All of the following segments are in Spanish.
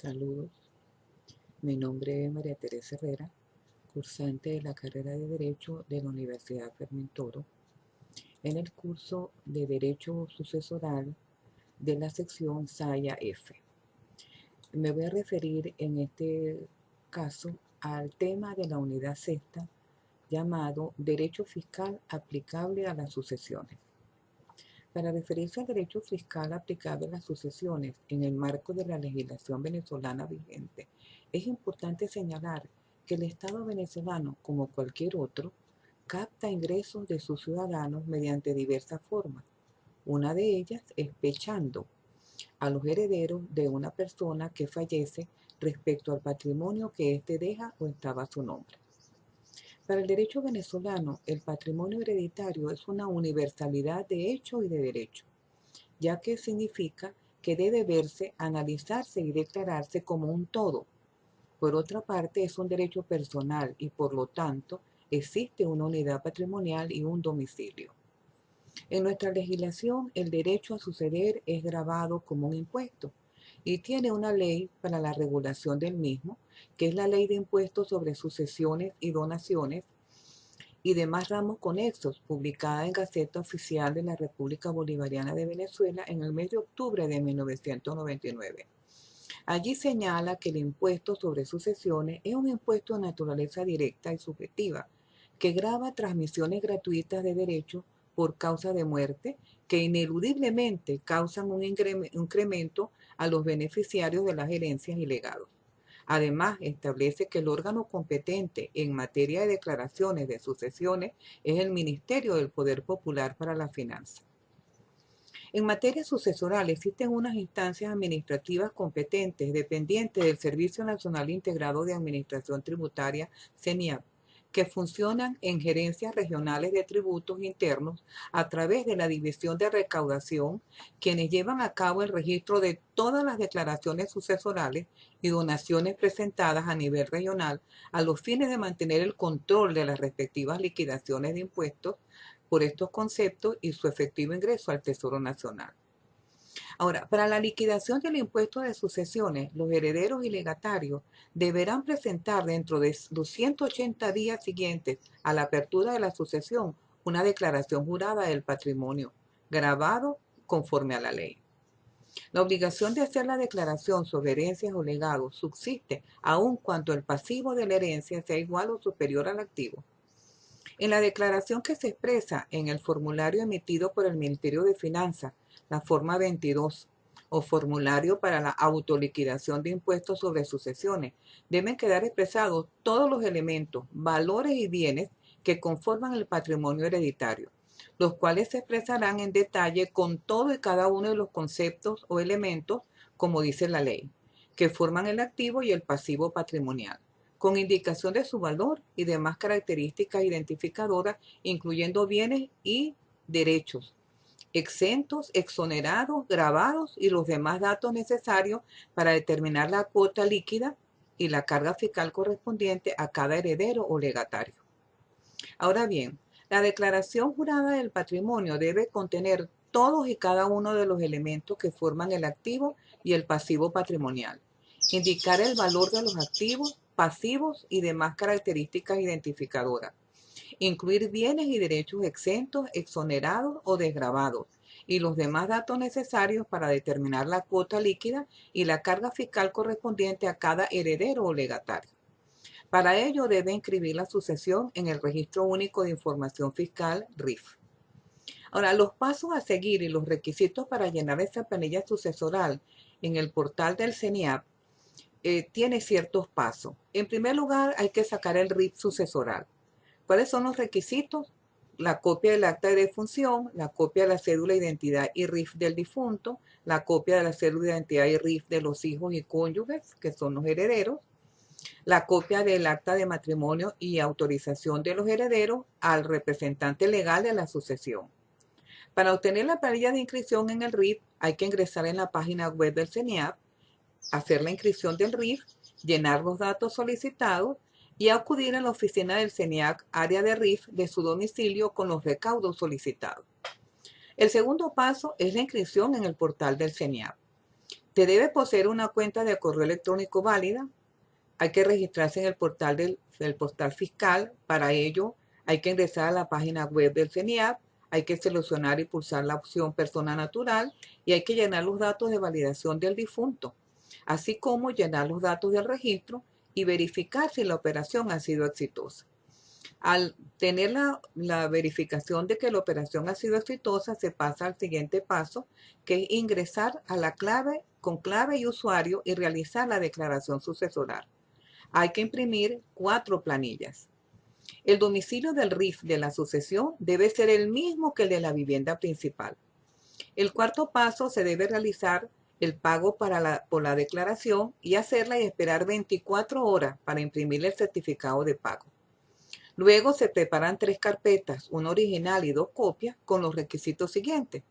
Saludos, mi nombre es María Teresa Herrera, cursante de la carrera de Derecho de la Universidad Fermín Toro, en el curso de Derecho Sucesoral de la sección Saya F. Me voy a referir en este caso al tema de la unidad sexta llamado Derecho Fiscal aplicable a las sucesiones. Para referirse al derecho fiscal aplicable a las sucesiones en el marco de la legislación venezolana vigente, es importante señalar que el Estado venezolano, como cualquier otro, capta ingresos de sus ciudadanos mediante diversas formas. Una de ellas es pechando a los herederos de una persona que fallece respecto al patrimonio que éste deja o estaba a su nombre. Para el derecho venezolano, el patrimonio hereditario es una universalidad de hecho y de derecho, ya que significa que debe verse, analizarse y declararse como un todo. Por otra parte, es un derecho personal y por lo tanto existe una unidad patrimonial y un domicilio. En nuestra legislación, el derecho a suceder es grabado como un impuesto y tiene una ley para la regulación del mismo, que es la Ley de Impuestos sobre Sucesiones y Donaciones y demás ramos conexos, publicada en Gaceta Oficial de la República Bolivariana de Venezuela en el mes de octubre de 1999. Allí señala que el impuesto sobre sucesiones es un impuesto de naturaleza directa y subjetiva, que grava transmisiones gratuitas de derechos por causa de muerte que ineludiblemente causan un incremento a los beneficiarios de las herencias y legados. Además, establece que el órgano competente en materia de declaraciones de sucesiones es el Ministerio del Poder Popular para la Finanza. En materia sucesoral existen unas instancias administrativas competentes dependientes del Servicio Nacional Integrado de Administración Tributaria, CENIAT, que funcionan en gerencias regionales de tributos internos a través de la División de Recaudación, quienes llevan a cabo el registro de todas las declaraciones sucesorales y donaciones presentadas a nivel regional a los fines de mantener el control de las respectivas liquidaciones de impuestos por estos conceptos y su efectivo ingreso al Tesoro Nacional. Ahora, para la liquidación del impuesto de sucesiones, los herederos y legatarios deberán presentar dentro de los 180 días siguientes a la apertura de la sucesión una declaración jurada del patrimonio, grabado conforme a la ley. La obligación de hacer la declaración sobre herencias o legados subsiste aun cuando el pasivo de la herencia sea igual o superior al activo. En la declaración que se expresa en el formulario emitido por el Ministerio de Finanzas, la forma 22, o formulario para la autoliquidación de impuestos sobre sucesiones, deben quedar expresados todos los elementos, valores y bienes que conforman el patrimonio hereditario, los cuales se expresarán en detalle con todo y cada uno de los conceptos o elementos, como dice la ley, que forman el activo y el pasivo patrimonial, con indicación de su valor y demás características identificadoras, incluyendo bienes y derechos, exentos, exonerados, gravados y los demás datos necesarios para determinar la cuota líquida y la carga fiscal correspondiente a cada heredero o legatario. Ahora bien, la declaración jurada del patrimonio debe contener todos y cada uno de los elementos que forman el activo y el pasivo patrimonial, indicar el valor de los activos, pasivos y demás características identificadoras, incluir bienes y derechos exentos, exonerados o desgravados, y los demás datos necesarios para determinar la cuota líquida y la carga fiscal correspondiente a cada heredero o legatario. Para ello debe inscribir la sucesión en el Registro Único de Información Fiscal, RIF. Ahora, los pasos a seguir y los requisitos para llenar esta planilla sucesoral en el portal del CENIAP tiene ciertos pasos. En primer lugar, hay que sacar el RIF sucesoral. ¿Cuáles son los requisitos? La copia del acta de defunción, la copia de la cédula de identidad y RIF del difunto, la copia de la cédula de identidad y RIF de los hijos y cónyuges, que son los herederos, la copia del acta de matrimonio y autorización de los herederos al representante legal de la sucesión. Para obtener la planilla de inscripción en el RIF, hay que ingresar en la página web del CENIAP, hacer la inscripción del RIF, llenar los datos solicitados y acudir a la oficina del CENIAC, área de RIF, de su domicilio con los recaudos solicitados. El segundo paso es la inscripción en el portal del CENIAP. Se debe poseer una cuenta de correo electrónico válida. Hay que registrarse en el portal del portal fiscal. Para ello, hay que ingresar a la página web del CENIAF. Hay que seleccionar y pulsar la opción persona natural y hay que llenar los datos de validación del difunto, así como llenar los datos del registro y verificar si la operación ha sido exitosa. Al tener la verificación de que la operación ha sido exitosa, se pasa al siguiente paso, que es ingresar a la clave con clave y usuario y realizar la declaración sucesoral. Hay que imprimir 4 planillas. El domicilio del RIF de la sucesión debe ser el mismo que el de la vivienda principal. El cuarto paso se debe realizar el pago por la declaración y hacerla y esperar 24 horas para imprimir el certificado de pago. Luego se preparan 3 carpetas, una original y 2 copias con los requisitos siguientes: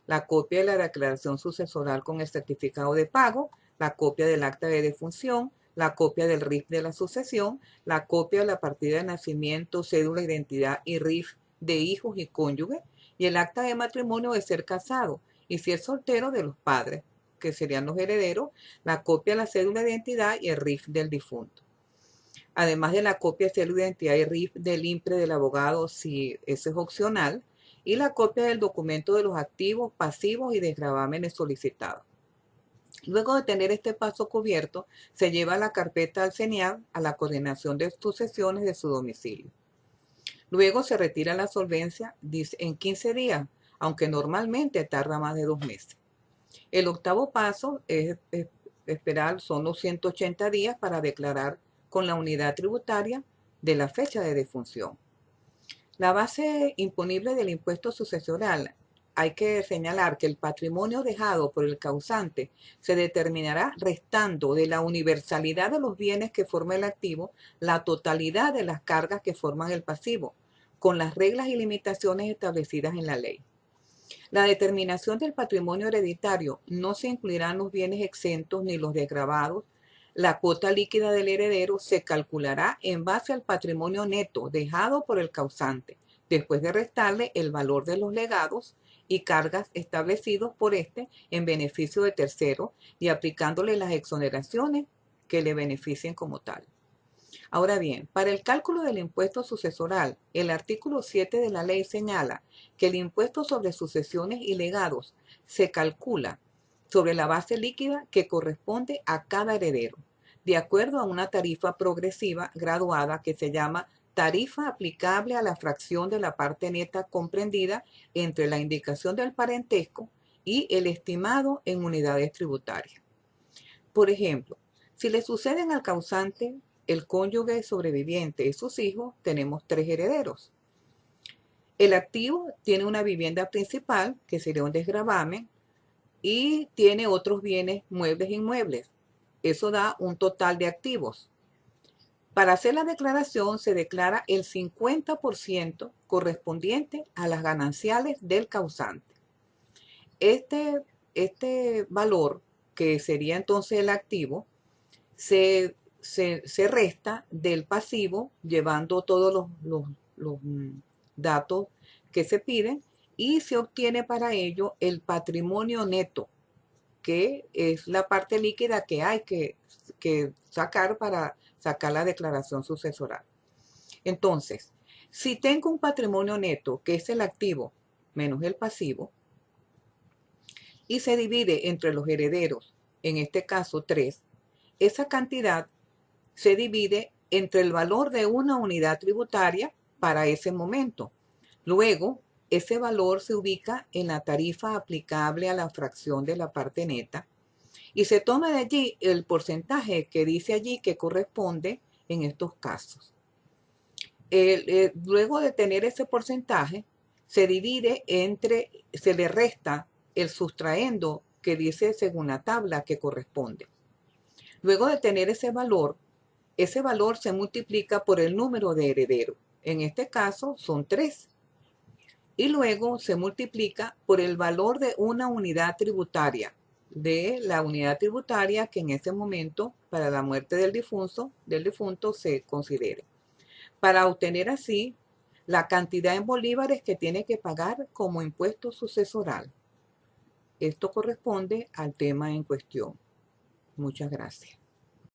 la copia de la declaración sucesoral con el certificado de pago, la copia del acta de defunción, la copia del RIF de la sucesión, la copia de la partida de nacimiento, cédula de identidad y RIF de hijos y cónyuge, y el acta de matrimonio de ser casado, y si es soltero, de los padres, que serían los herederos, la copia de la cédula de identidad y el RIF del difunto. Además de la copia de cédula de identidad y RIF del IMPRE del abogado, si eso es opcional, y la copia del documento de los activos, pasivos y desgravámenes solicitados. Luego de tener este paso cubierto, se lleva la carpeta al CENIAF a la coordinación de sucesiones de su domicilio. Luego se retira la solvencia en 15 días, aunque normalmente tarda más de 2 meses. El octavo paso es esperar, son los 180 días para declarar con la unidad tributaria de la fecha de defunción. La base imponible del impuesto sucesoral, hay que señalar que el patrimonio dejado por el causante se determinará restando de la universalidad de los bienes que forma el activo la totalidad de las cargas que forman el pasivo, con las reglas y limitaciones establecidas en la ley. La determinación del patrimonio hereditario no se incluirán los bienes exentos ni los desgravados. La cuota líquida del heredero se calculará en base al patrimonio neto dejado por el causante, después de restarle el valor de los legados y cargas establecidos por éste en beneficio de terceros y aplicándole las exoneraciones que le beneficien como tal. Ahora bien, para el cálculo del impuesto sucesoral, el artículo 7 de la ley señala que el impuesto sobre sucesiones y legados se calcula sobre la base líquida que corresponde a cada heredero, de acuerdo a una tarifa progresiva graduada que se llama tarifa aplicable a la fracción de la parte neta comprendida entre la indicación del parentesco y el estimado en unidades tributarias. Por ejemplo, si le suceden al causante el cónyuge sobreviviente y sus hijos, tenemos 3 herederos. El activo tiene una vivienda principal, que sería un desgravamen, y tiene otros bienes muebles e inmuebles. Eso da un total de activos. Para hacer la declaración se declara el 50% correspondiente a las gananciales del causante. Este valor, que sería entonces el activo, se resta del pasivo, llevando todos los datos que se piden, y se obtiene para ello el patrimonio neto, que es la parte líquida que hay que sacar para sacar la declaración sucesoral. Entonces, si tengo un patrimonio neto, que es el activo menos el pasivo, y se divide entre los herederos, en este caso 3, esa cantidad se divide entre el valor de una unidad tributaria para ese momento. Luego, ese valor se ubica en la tarifa aplicable a la fracción de la parte neta y se toma de allí el porcentaje que dice allí que corresponde en estos casos. Luego de tener ese porcentaje, se divide se le resta el sustraendo que dice según la tabla que corresponde. Luego de tener ese valor se multiplica por el número de herederos. En este caso son 3. Y luego se multiplica por el valor de una unidad tributaria, de la unidad tributaria que en ese momento, para la muerte del difunto se considere, para obtener así la cantidad en bolívares que tiene que pagar como impuesto sucesoral. Esto corresponde al tema en cuestión. Muchas gracias.